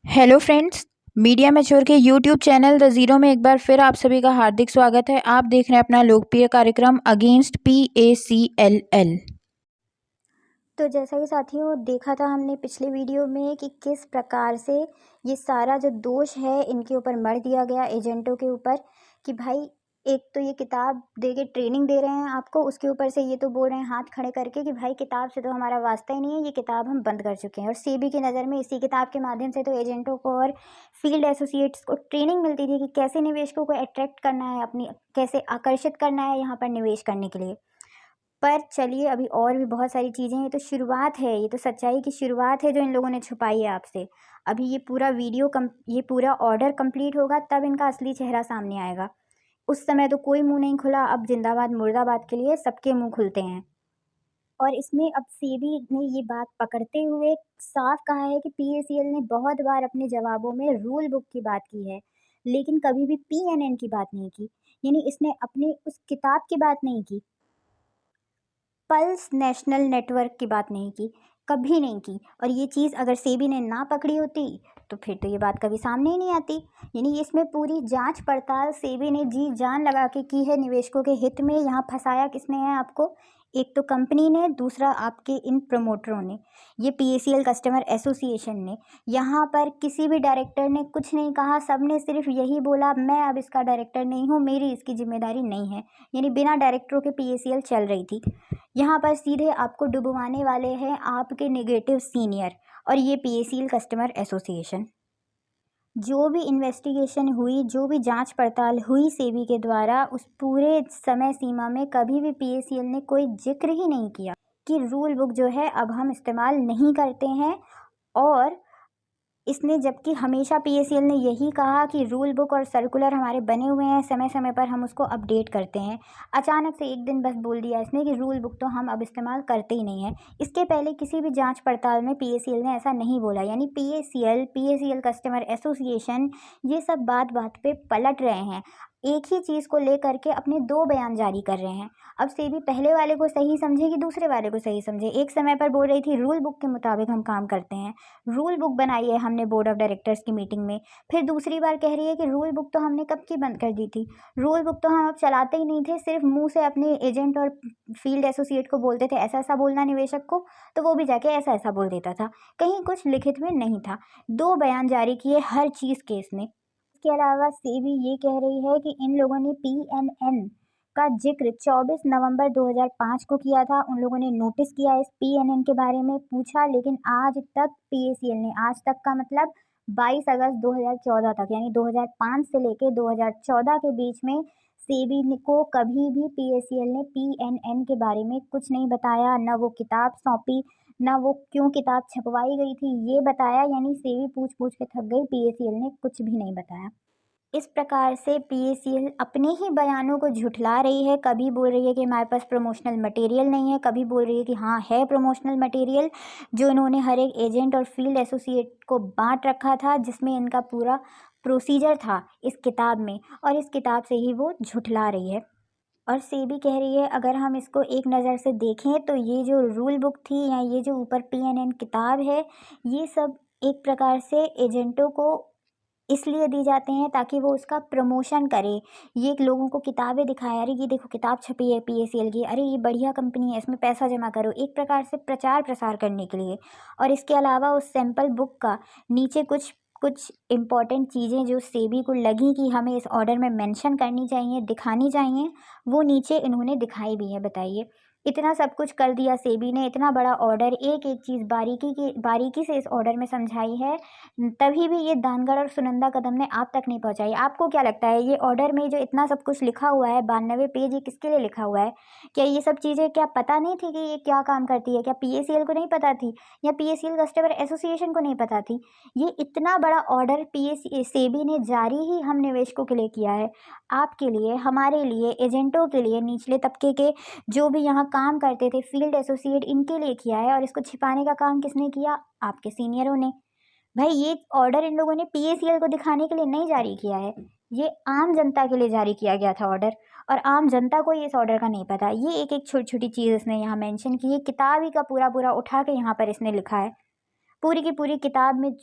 Hello friends. Media mature के YouTube channel the zero में एक बार फिर आप सभी का हार्दिक स्वागत है। आप देख रहे हैं अपना लोकप्रिय कार्यक्रम अगेंस्ट PACLL। तो जैसा कि साथियों देखा था हमने पिछले वीडियो में कि किस प्रकार से ये सारा जो दोष है इनके ऊपर मढ़ दिया गया एजेंटों के ऊपर कि भाई एक तो ये किताब दे के ट्रेनिंग दे रहे हैं आपको, उसके ऊपर से ये तो बोल रहे हैं हाथ खड़े करके कि भाई किताब से तो हमारा वास्ता ही नहीं है, ये किताब हम बंद कर चुके हैं। और सेबी की नज़र में इसी किताब के माध्यम से तो एजेंटों को और फील्ड एसोसिएट्स को ट्रेनिंग मिलती थी कि कैसे निवेशकों को अट्रैक्ट करना है, अपनी कैसे आकर्षित करना है यहाँ पर निवेश करने के लिए। पर चलिए अभी और भी बहुत सारी चीज़ें हैं, ये तो शुरुआत है, ये तो सच्चाई की शुरुआत है जो इन लोगों ने छुपाई है आपसे। अभी ये पूरा ऑर्डर कंप्लीट होगा तब इनका असली चेहरा सामने आएगा। उस समय तो कोई मुँह नहीं खुला, अब ज़िंदाबाद मुर्दाबाद के लिए सबके मुँह खुलते हैं। और इसमें अब सेबी ने ये बात पकड़ते हुए साफ कहा है कि पीएसीएल ने बहुत बार अपने जवाबों में रूल बुक की बात की है, लेकिन कभी भी पीएनएन की बात नहीं की। यानी इसने अपनी उस किताब की बात नहीं की, पल्स नेशनल नेटवर्क की बात नहीं की, कभी नहीं की। और ये चीज़ अगर सेबी ने ना पकड़ी होती तो फिर तो ये बात कभी सामने ही नहीं आती। यानी इसमें पूरी जांच पड़ताल सेबी ने जी जान लगा के की है निवेशकों के हित में। यहाँ फंसाया किसने है आपको? एक तो कंपनी ने, दूसरा आपके इन प्रमोटरों ने, ये पीएसीएल कस्टमर एसोसिएशन ने। यहाँ पर किसी भी डायरेक्टर ने कुछ नहीं कहा, सब ने सिर्फ यही बोला मैं अब इसका डायरेक्टर नहीं हूँ, मेरी इसकी जिम्मेदारी नहीं है। यानी बिना डायरेक्टरों के पीएसीएल चल रही थी। यहाँ पर सीधे आपको डुबवाने वाले हैं आपके नेगेटिव सीनियर और ये पीएसीएल कस्टमर एसोसिएशन। जो भी इन्वेस्टिगेशन हुई, जो भी जांच पड़ताल हुई सेबी के द्वारा, उस पूरे समय सीमा में कभी भी पीएसीएल ने कोई जिक्र ही नहीं किया कि रूल बुक जो है अब हम इस्तेमाल नहीं करते हैं। और इसने जबकि हमेशा पीएसीएल ने यही कहा कि रूल बुक और सर्कुलर हमारे बने हुए हैं, समय समय पर हम उसको अपडेट करते हैं। अचानक से एक दिन बस बोल दिया इसने कि रूल बुक तो हम अब इस्तेमाल करते ही नहीं हैं। इसके पहले किसी भी जांच पड़ताल में पीएसीएल ने ऐसा नहीं बोला। यानी पीएसीएल कस्टमर एसोसिएशन ये सब बात बात पे पलट रहे हैं, एक ही चीज़ को लेकर के अपने दो बयान जारी कर रहे हैं। अब सेबी पहले वाले को सही समझे कि दूसरे वाले को सही समझे। एक समय पर बोल रही थी रूल बुक के मुताबिक हम काम करते हैं, रूल बुक बनाई है हमने बोर्ड ऑफ डायरेक्टर्स की मीटिंग में। फिर दूसरी बार कह रही है कि रूल बुक तो हमने कब की बंद कर दी थी, रूल बुक तो हम अब चलाते ही नहीं थे, सिर्फ मुंह से अपने एजेंट और फील्ड एसोसिएट को बोलते थे ऐसा ऐसा बोलना निवेशक को, तो वो भी जाके ऐसा ऐसा बोल देता था, कहीं कुछ लिखित में नहीं था। दो बयान जारी किए हर चीज़ केस में। इसके अलावा सेबी ये कह रही है कि इन लोगों ने पीएनएन का जिक्र 24 नवंबर 2005 को किया था। उन लोगों ने नोटिस किया इस पीएनएन के बारे में, पूछा, लेकिन आज तक पीएसीएल ने, आज तक का मतलब 22 अगस्त 2014 तक, यानी 2005 से लेके 2014 के बीच में सेबी को कभी भी पीएसीएल ने पीएनएन के बारे में कुछ नहीं बताया। न वो किताब सौंपी, ना वो क्यों किताब छपवाई गई थी ये बताया। यानी सेबी पूछ पूछ के थक गई, पीएसीएल ने कुछ भी नहीं बताया। इस प्रकार से पीएसीएल अपने ही बयानों को झुठला रही है। कभी बोल रही है कि हमारे पास प्रमोशनल मटेरियल नहीं है, कभी बोल रही है कि हाँ है प्रमोशनल मटेरियल, जो इन्होंने हर एक एजेंट और फील्ड एसोसिएट को बांट रखा था, जिसमें इनका पूरा प्रोसीजर था इस किताब में, और इस किताब से ही वो झुठला रही है। और सेबी कह रही है अगर हम इसको एक नज़र से देखें तो ये जो रूल बुक थी या ये जो ऊपर पीएनएन किताब है, ये सब एक प्रकार से एजेंटों को इसलिए दी जाते हैं ताकि वो उसका प्रमोशन करे। ये लोगों को किताबें दिखाए, अरे ये देखो किताब छपी है पीएसीएल की, अरे ये बढ़िया कंपनी है, इसमें पैसा जमा करो, एक प्रकार से प्रचार प्रसार करने के लिए। और इसके अलावा उस सैम्पल बुक का नीचे कुछ कुछ इम्पॉर्टेंट चीज़ें जो सेबी को लगी कि हमें इस ऑर्डर में मेंशन करनी चाहिए, दिखानी चाहिए, वो नीचे इन्होंने दिखाई भी है। बताइए, इतना सब कुछ कर दिया सेबी ने, इतना बड़ा ऑर्डर, एक एक चीज़ बारीकी से इस ऑर्डर में समझाई है, तभी भी ये दानगढ़ और सुनंदा कदम ने आप तक नहीं पहुंचाई। आपको क्या लगता है ये ऑर्डर में जो इतना सब कुछ लिखा हुआ है, 92 पेज, ये किसके लिए लिखा हुआ है? क्या ये सब चीज़ें क्या पता नहीं थी कि ये क्या काम करती है? क्या पीएसीएल को नहीं पता थी, या पीएसीएल कस्टमर एसोसिएशन को नहीं पता थी? ये इतना बड़ा ऑर्डर सेबी ने जारी ही हम निवेशकों के लिए किया है, आपके लिए, हमारे लिए, एजेंटों के लिए, निचले तबके के जो भी यहाँ काम करते थे फील्ड एसोसिएट, इनके लिए किया है। और इसको छिपाने का काम किसने किया? आपके सीनियरों ने। भाई ये ऑर्डर इन लोगों ने पीएसीएल को दिखाने के लिए नहीं जारी किया है, ये आम जनता के लिए जारी किया गया था ऑर्डर, और आम जनता को ये इस ऑर्डर का नहीं पता। ये एक एक छोटी छोटी चीज़ इसने यहाँ मेंशन की है, किताब ही का पूरा पूरा उठा के यहाँ पर इसने लिखा है। पूरी की पूरी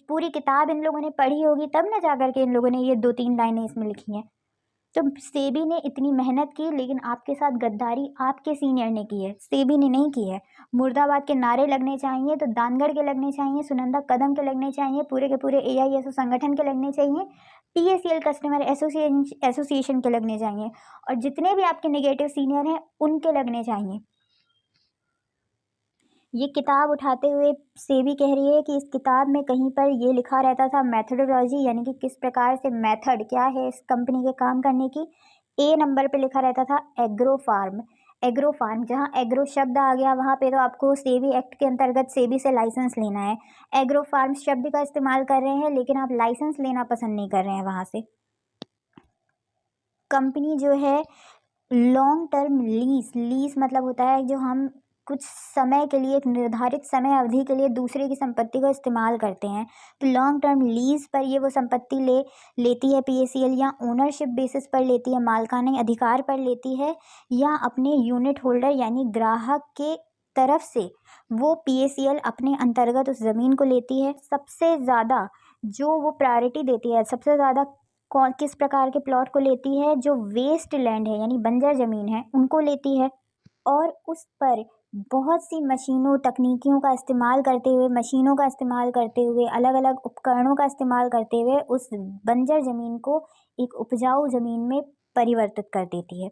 पूरी किताब इन लोगों ने पढ़ी होगी, तब ना जा कर के इन लोगों ने ये 2-3 लाइनें इसमें लिखी हैं। तो सेबी ने इतनी मेहनत की, लेकिन आपके साथ गद्दारी आपके सीनियर ने की है, सेबी ने नहीं की है। मुर्दाबाद के नारे लगने चाहिए तो दानगढ़ के लगने चाहिए, सुनंदा कदम के लगने चाहिए, पूरे के पूरे AISO संगठन के लगने चाहिए, PACL कस्टमर एसोसिएशन के लगने चाहिए, और जितने भी आपके नेगेटिव सीनियर हैं उनके लगने चाहिए। ये किताब उठाते हुए सेबी कह रही है कि इस किताब में कहीं पर ये लिखा रहता था मेथोडोलॉजी, यानी कि किस प्रकार से मेथड क्या है इस कंपनी के काम करने की। A नंबर पे लिखा रहता था एग्रो फार्म, जहाँ एग्रो शब्द आ गया वहाँ पे तो आपको सेबी एक्ट के अंतर्गत सेबी से लाइसेंस लेना है। एग्रो फार्म शब्द का इस्तेमाल कर रहे हैं, लेकिन आप लाइसेंस लेना पसंद नहीं कर रहे हैं वहाँ से। कंपनी जो है लॉन्ग टर्म लीज मतलब होता है जो हम कुछ समय के लिए, एक निर्धारित समय अवधि के लिए दूसरे की संपत्ति का इस्तेमाल करते हैं, तो लॉन्ग टर्म लीज पर ये वो संपत्ति लेती है PACL, या ओनरशिप बेसिस पर लेती है, मालकाने अधिकार पर लेती है, या अपने यूनिट होल्डर यानी ग्राहक के तरफ से वो PACL अपने अंतर्गत उस ज़मीन को लेती है। सबसे ज़्यादा जो वो प्रायोरिटी देती है, सबसे ज़्यादा किस प्रकार के प्लॉट को लेती है, जो वेस्ट लैंड है यानी बंजर ज़मीन है उनको लेती है, और उस पर बहुत सी तकनीकियों का इस्तेमाल करते हुए अलग अलग उपकरणों का इस्तेमाल करते हुए उस बंजर ज़मीन को एक उपजाऊ ज़मीन में परिवर्तित कर देती है।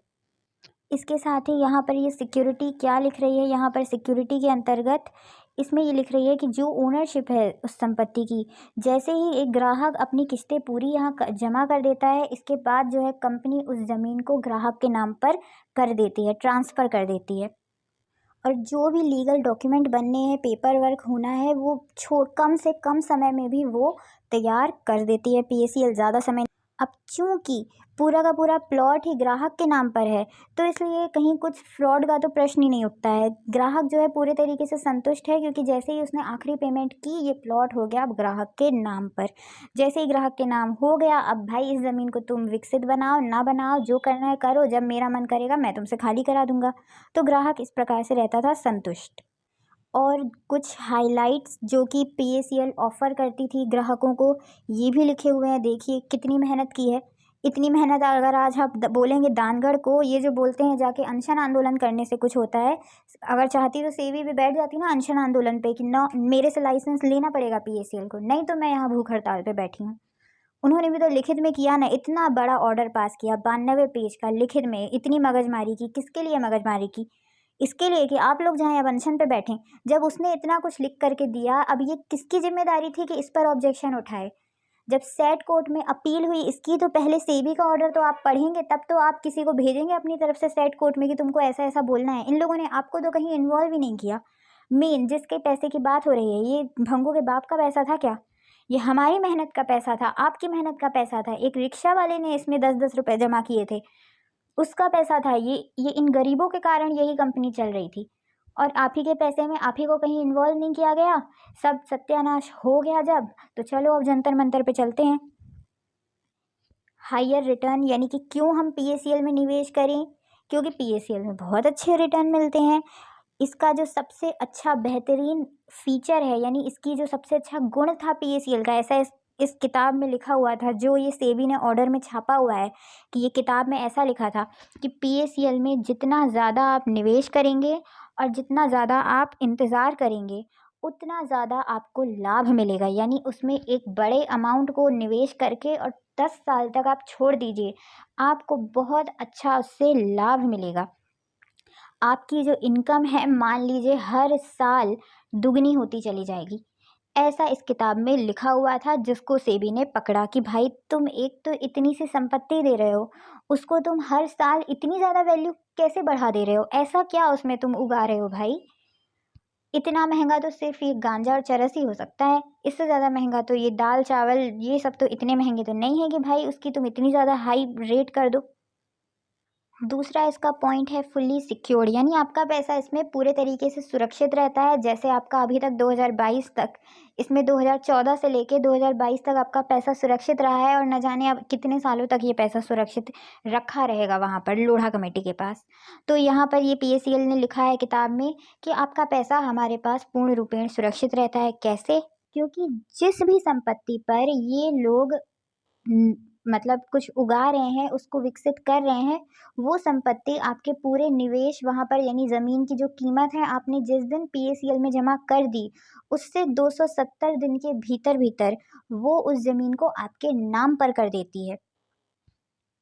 इसके साथ ही यहाँ पर ये सिक्योरिटी क्या लिख रही है, यहाँ पर सिक्योरिटी के अंतर्गत इसमें ये लिख रही है कि जो ओनरशिप है उस संपत्ति की, जैसे ही एक ग्राहक अपनी किस्तें पूरी यहाँ जमा कर देता है, इसके बाद जो है कंपनी उस ज़मीन को ग्राहक के नाम पर कर देती है, ट्रांसफ़र कर देती है, और जो भी लीगल डॉक्यूमेंट बनने हैं, पेपर वर्क होना है, वो कम से कम समय में भी वो तैयार कर देती है PACL, ज़्यादा समय। अब चूंकि पूरा का पूरा प्लॉट ही ग्राहक के नाम पर है, तो इसलिए कहीं कुछ फ्रॉड का तो प्रश्न ही नहीं उठता है। ग्राहक जो है पूरे तरीके से संतुष्ट है, क्योंकि जैसे ही उसने आखिरी पेमेंट की, ये प्लॉट हो गया अब ग्राहक के नाम पर। जैसे ही ग्राहक के नाम हो गया, अब भाई इस ज़मीन को तुम विकसित बनाओ ना बनाओ, जो करना है करो, जब मेरा मन करेगा मैं तुमसे खाली करा दूंगा। तो ग्राहक इस प्रकार से रहता था संतुष्ट। और कुछ हाइलाइट्स जो कि PACL ऑफ़र करती थी ग्राहकों को, ये भी लिखे हुए हैं। देखिए कितनी मेहनत की है। इतनी मेहनत अगर आज आप बोलेंगे दानगढ़ को, ये जो बोलते हैं जाके अनशन आंदोलन करने से कुछ होता है, अगर चाहती तो सेबी भी बैठ जाती ना अनशन आंदोलन पे कि ना मेरे से लाइसेंस लेना पड़ेगा PACL को, नहीं तो मैं यहाँ भूख हड़ताल पे बैठी हूँ। उन्होंने भी तो लिखित में किया ना, इतना बड़ा ऑर्डर पास किया 92 पेज का लिखित में, इतनी मगजमारी की। किसके लिए मगजमारी की? इसके लिए कि आप लोग जहाँ अब अनशन पे बैठें। जब उसने इतना कुछ लिख करके दिया, अब ये किसकी जिम्मेदारी थी कि इस पर ऑब्जेक्शन उठाए? जब सेट कोर्ट में अपील हुई इसकी, तो पहले सेबी का ऑर्डर तो आप पढ़ेंगे, तब तो आप किसी को भेजेंगे अपनी तरफ से सेट कोर्ट में कि तुमको ऐसा ऐसा बोलना है। इन लोगों ने आपको तो कहीं इन्वॉल्व ही नहीं किया। मेन जिसके पैसे की बात हो रही है, ये भंगू के बाप का पैसा था क्या? ये हमारी मेहनत का पैसा था, आपकी मेहनत का पैसा था। एक रिक्शा वाले ने इसमें 10-10 रुपए जमा किए थे, उसका पैसा था ये इन गरीबों के कारण यही कंपनी चल रही थी, और आप ही के पैसे में आप ही को कहीं इन्वॉल्व नहीं किया गया। सब सत्यानाश हो गया जब, तो चलो अब जंतर मंतर पे चलते हैं। हायर रिटर्न, यानी कि क्यों हम PACL में निवेश करें? क्योंकि PACL में बहुत अच्छे रिटर्न मिलते हैं। इसका जो सबसे अच्छा बेहतरीन फीचर है, यानी इसकी जो सबसे अच्छा गुण था PACL का, ऐसा इस किताब में लिखा हुआ था, जो ये सेबी ने ऑर्डर में छापा हुआ है, कि ये किताब में ऐसा लिखा था कि PACL में जितना ज़्यादा आप निवेश करेंगे और जितना ज़्यादा आप इंतज़ार करेंगे, उतना ज़्यादा आपको लाभ मिलेगा। यानी उसमें एक बड़े अमाउंट को निवेश करके और 10 साल तक आप छोड़ दीजिए, आपको बहुत अच्छा उससे लाभ मिलेगा। आपकी जो इनकम है, मान लीजिए हर साल दुगनी होती चली जाएगी। ऐसा इस किताब में लिखा हुआ था, जिसको सेबी ने पकड़ा कि भाई तुम एक तो इतनी सी संपत्ति दे रहे हो, उसको तुम हर साल इतनी ज़्यादा वैल्यू कैसे बढ़ा दे रहे हो? ऐसा क्या उसमें तुम उगा रहे हो भाई? इतना महंगा तो सिर्फ ये गांजा और चरस ही हो सकता है। इससे ज़्यादा महंगा तो ये दाल चावल, ये सब तो इतने महंगे तो नहीं है कि भाई उसकी तुम इतनी ज़्यादा हाई रेट कर दो। दूसरा इसका पॉइंट है फुल्ली सिक्योर्ड, यानी आपका पैसा इसमें पूरे तरीके से सुरक्षित रहता है। जैसे आपका अभी तक 2022 तक, इसमें 2014 से लेके 2022 तक आपका पैसा सुरक्षित रहा है, और न जाने अब कितने सालों तक ये पैसा सुरक्षित रखा रहेगा वहाँ पर लोढ़ा कमेटी के पास। तो यहाँ पर ये PACL ने लिखा है किताब में कि आपका पैसा हमारे पास पूर्ण रूपेण सुरक्षित रहता है। कैसे? क्योंकि जिस भी संपत्ति पर ये लोग मतलब कुछ उगा रहे हैं, उसको विकसित कर रहे हैं, वो संपत्ति आपके पूरे निवेश वहाँ पर यानी ज़मीन की जो कीमत है आपने जिस दिन PACL में जमा कर दी, उससे 270 दिन के भीतर-भीतर वो उस ज़मीन को आपके नाम पर कर देती है।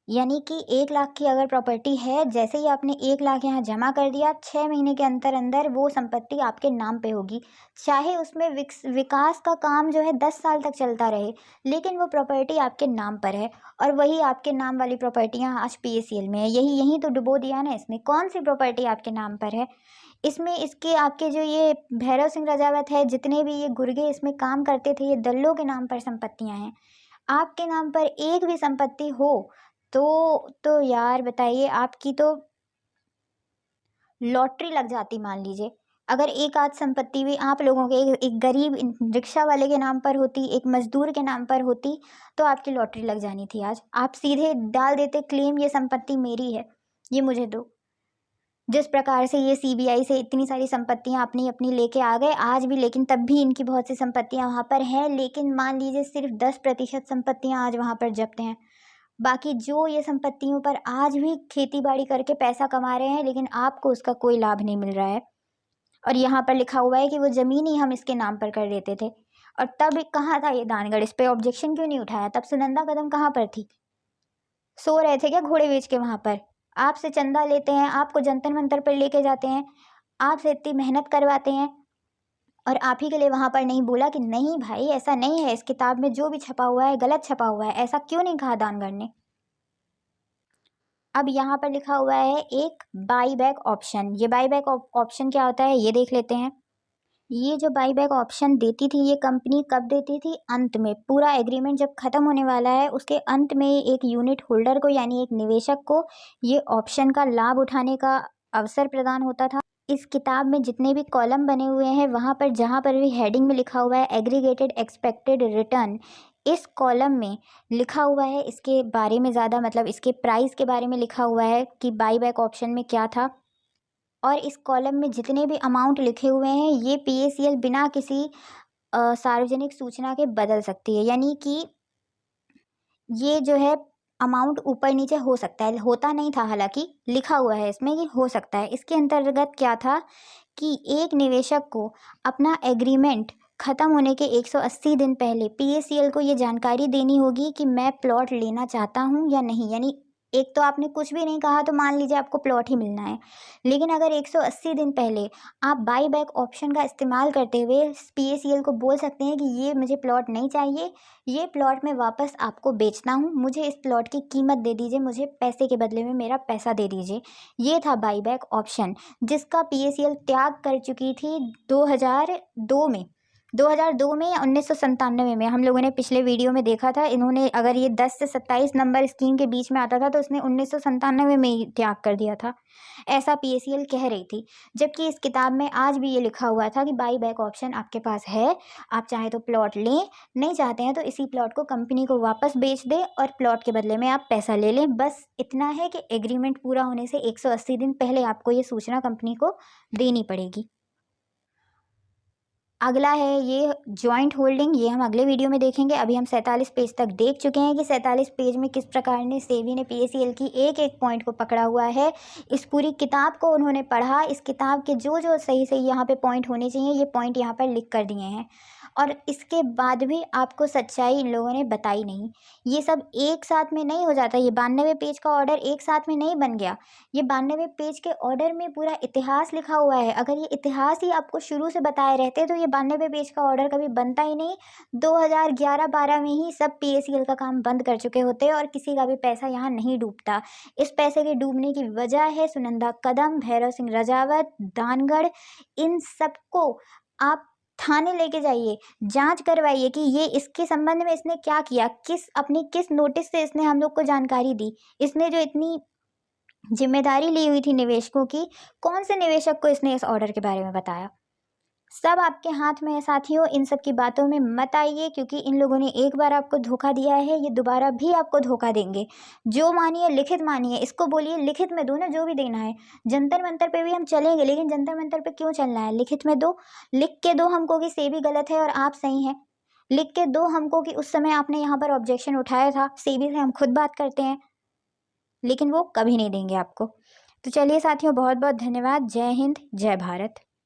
यानी कि 1 लाख की अगर प्रॉपर्टी है, जैसे ही आपने 1 लाख यहाँ जमा कर दिया, 6 महीने के अंदर-अंदर वो संपत्ति आपके नाम पे होगी। चाहे उसमें विकास का काम जो है 10 साल तक चलता रहे, लेकिन वो प्रॉपर्टी आपके नाम पर है और वही आपके नाम वाली प्रॉपर्टियाँ आज PACL में है। यही तो डुबो दिया ना इसने। कौन-सी प्रॉपर्टी आपके नाम पर है? इसमें इसके आपके जो ये भैरव सिंह राजावत है, जितने भी ये गुर्गे इसमें काम करते थे, ये दल्लों के नाम पर संपत्तियाँ हैं। आपके नाम पर एक भी संपत्ति हो तो यार बताइए आपकी तो लॉटरी लग जाती मान लीजिए। अगर एक आध संपत्ति भी आप लोगों के एक गरीब रिक्शा वाले के नाम पर होती, एक मजदूर के नाम पर होती, तो आपकी लॉटरी लग जानी थी आज। आप सीधे डाल देते क्लेम, ये संपत्ति मेरी है, ये मुझे दो। जिस प्रकार से ये CBI से इतनी सारी संपत्तियां अपनी अपनी लेके आ गए आज भी, लेकिन तब भी इनकी बहुत सी संपत्तियां वहां पर हैं, लेकिन मान लीजिए सिर्फ 10% संपत्तियां आज वहां पर जब्त हैं। बाकी जो ये संपत्तियों पर आज भी खेती बाड़ी करके पैसा कमा रहे हैं, लेकिन आपको उसका कोई लाभ नहीं मिल रहा है। और यहाँ पर लिखा हुआ है कि वो ज़मीन ही हम इसके नाम पर कर देते थे। और तब कहाँ था ये दानगढ़? इस पे ऑब्जेक्शन क्यों नहीं उठाया? तब सुनंदा कदम कहाँ पर थी? सो रहे थे क्या घोड़े बेच के वहाँ पर? आपसे चंदा लेते हैं, आपको जंतर मंतर पर लेके जाते हैं, आपसे इतनी मेहनत करवाते हैं और आप ही के लिए वहाँ पर नहीं बोला कि नहीं भाई ऐसा नहीं है, इस किताब में जो भी छपा हुआ है गलत छपा हुआ है, ऐसा क्यों नहीं कहा दानगढ़ ने? अब यहाँ पर लिखा हुआ है एक बाई बैक ऑप्शन। ये बाई बैक ऑप्शन क्या होता है ये देख लेते हैं। ये जो बाई बैक ऑप्शन देती थी ये कंपनी कब देती थी? अंत में। पूरा एग्रीमेंट जब खत्म होने वाला है उसके अंत में एक यूनिट होल्डर को यानी एक निवेशक को ये ऑप्शन का लाभ उठाने का अवसर प्रदान होता था। इस किताब में जितने भी कॉलम बने हुए हैं वहाँ पर जहाँ पर भी हेडिंग में लिखा हुआ है एग्रीगेटेड एक्सपेक्टेड रिटर्न, इस कॉलम में लिखा हुआ है इसके बारे में ज़्यादा, मतलब इसके प्राइस के बारे में लिखा हुआ है कि बाई बैक ऑप्शन में क्या था। और इस कॉलम में जितने भी अमाउंट लिखे हुए हैं ये PACL बिना किसी सार्वजनिक सूचना के बदल सकती है। यानी कि ये जो है अमाउंट ऊपर नीचे हो सकता है, होता नहीं था, हालांकि लिखा हुआ है इसमें कि हो सकता है। इसके अंतर्गत क्या था कि एक निवेशक को अपना एग्रीमेंट ख़त्म होने के 180 दिन पहले PACL को ये जानकारी देनी होगी कि मैं प्लॉट लेना चाहता हूँ या नहीं। यानी एक तो आपने कुछ भी नहीं कहा तो मान लीजिए आपको प्लॉट ही मिलना है, लेकिन अगर 180 दिन पहले आप बाई बैक ऑप्शन का इस्तेमाल करते हुए PACL को बोल सकते हैं कि ये मुझे प्लॉट नहीं चाहिए, ये प्लॉट मैं वापस आपको बेचता हूँ, मुझे इस प्लॉट की कीमत दे दीजिए, मुझे पैसे के बदले में मेरा पैसा दे दीजिए। ये था बाई बैक ऑप्शन, जिसका PACL त्याग कर चुकी थी 2002 में। 2002 में या 1997 में, हम लोगों ने पिछले वीडियो में देखा था। इन्होंने अगर ये 10 से 27 नंबर स्कीम के बीच में आता था तो उसने 1997 में ही त्याग कर दिया था, ऐसा PACL कह रही थी। जबकि इस किताब में आज भी ये लिखा हुआ था कि बाई बैक ऑप्शन आपके पास है, आप चाहे तो प्लॉट लें, नहीं चाहते हैं तो इसी प्लॉट को कंपनी को वापस बेच दें और प्लॉट के बदले में आप पैसा ले लें। बस इतना है कि एग्रीमेंट पूरा होने से 180 दिन पहले आपको ये सूचना कंपनी को देनी पड़ेगी। अगला है ये जॉइंट होल्डिंग, ये हम अगले वीडियो में देखेंगे। अभी हम 47 पेज तक देख चुके हैं कि 47 पेज में किस प्रकार ने सेबी ने PACL की एक एक पॉइंट को पकड़ा हुआ है। इस पूरी किताब को उन्होंने पढ़ा, इस किताब के जो जो सही सही यहाँ पे पॉइंट होने चाहिए ये पॉइंट यहाँ पर लिख कर दिए हैं, और इसके बाद भी आपको सच्चाई इन लोगों ने बताई नहीं। ये सब एक साथ में नहीं हो जाता, ये 92 पेज का ऑर्डर एक साथ में नहीं बन गया। ये 92 पेज के ऑर्डर में पूरा इतिहास लिखा हुआ है। अगर ये इतिहास ही आपको शुरू से बताए रहते तो ये 92 पेज का ऑर्डर कभी बनता ही नहीं। 2011-12 में ही सब PACL का काम बंद कर चुके होते और किसी का भी पैसा यहाँ नहीं डूबता। इस पैसे के डूबने की वजह है सुनंदा कदम, भैरव सिंह राजावत, दानगढ़। इन सबको आप थाने लेके जाइए, जांच करवाइए कि ये इसके संबंध में इसने क्या किया, किस नोटिस से इसने हम लोग को जानकारी दी। इसने जो इतनी जिम्मेदारी ली हुई थी निवेशकों की, कौन से निवेशक को इसने इस ऑर्डर के बारे में बताया? सब आपके हाथ में है साथियों, इन सब की बातों में मत आइए, क्योंकि इन लोगों ने एक बार आपको धोखा दिया है, ये दोबारा भी आपको धोखा देंगे। जो मानिए लिखित मानिए, इसको बोलिए लिखित में दो ना जो भी देना है। जंतर मंतर पे भी हम चलेंगे, लेकिन जंतर मंतर पे क्यों चलना है, लिखित में दो। लिख के दो हमको कि सेबी गलत है और आप सही हैं। लिख के दो हमको कि उस समय आपने यहाँ पर ऑब्जेक्शन उठाया था, सेबी से हम खुद बात करते हैं। लेकिन वो कभी नहीं देंगे आपको। तो चलिए साथियों, बहुत बहुत धन्यवाद। जय हिंद, जय भारत।